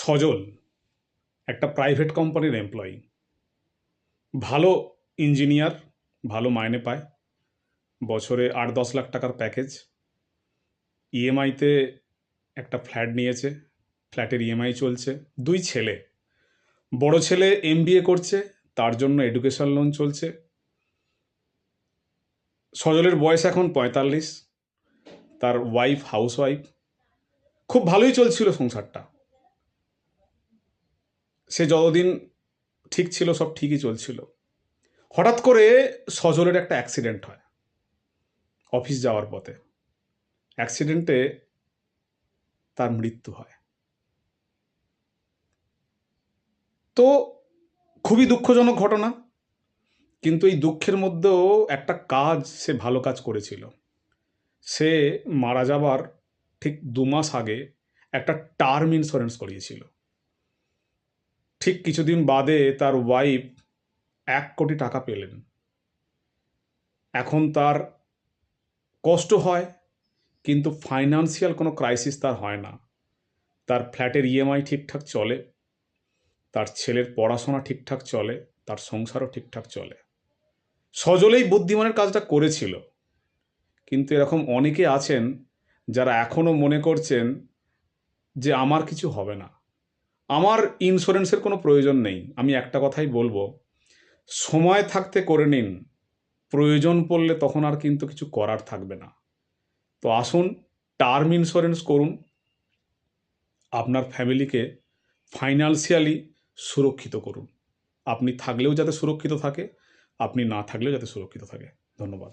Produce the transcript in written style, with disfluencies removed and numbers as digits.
সজল একটা প্রাইভেট কোম্পানির এমপ্লয়ি, ভালো ইঞ্জিনিয়ার, ভালো মাইনে পায়, বছরে 8-10 লাখ টাকার প্যাকেজ। ইএমআইতে একটা ফ্ল্যাট নিয়েছে, ফ্ল্যাটের ইএমআই চলছে। 2 ছেলে, বড় ছেলে এমবিএ করছে, তার জন্য এডুকেশন লোন চলছে। সজলের বয়স এখন 45, তার ওয়াইফ হাউসওয়াইফ। খুব ভালোই চলছিল সংসারটা, সে যতদিন ঠিক ছিল সব ঠিকই চলছিল। হঠাৎ করে সজলের একটা অ্যাক্সিডেন্ট হয় অফিস যাওয়ার পথে। অ্যাক্সিডেন্টে তার মৃত্যু হয়। তো খুবই দুঃখজনক ঘটনা, কিন্তু এই দুঃখের মধ্যেও একটা কাজ, সে ভালো কাজ করেছিল। সে মারা যাবার ঠিক 2 মাস আগে একটা টার্ম ইন্স্যুরেন্স করিয়েছিল। ঠিক কিছুদিন বাদে তার ওয়াইফ 1 কোটি টাকা পেলেন। এখন তার কষ্ট হয়, কিন্তু ফাইন্যান্সিয়াল কোনো ক্রাইসিস তার হয় না। তার ফ্ল্যাটের ইএমআই ঠিকঠাক চলে, তার ছেলের পড়াশোনা ঠিকঠাক চলে, তার সংসারও ঠিকঠাক চলে। সজলেই বুদ্ধিমানের কাজটা করেছিল, কিন্তু এরকম অনেকে আছেন যারা এখনও মনে করছেন যে আমার কিছু হবে না, আমার ইন্স্যুরেন্সের কোনো প্রয়োজন নেই। আমি একটা কথাই বলবো, সময় থাকতে করে নিন, প্রয়োজন পড়লে তখন আর কিন্তু কিছু করার থাকবে না। তো আসুন, টার্ম ইন্স্যুরেন্স করুন, আপনার ফ্যামিলিকে ফাইন্যান্সিয়ালি সুরক্ষিত করুন। আপনি থাকলেও যাতে সুরক্ষিত থাকে, আপনি না থাকলেও যাতে সুরক্ষিত থাকে। ধন্যবাদ।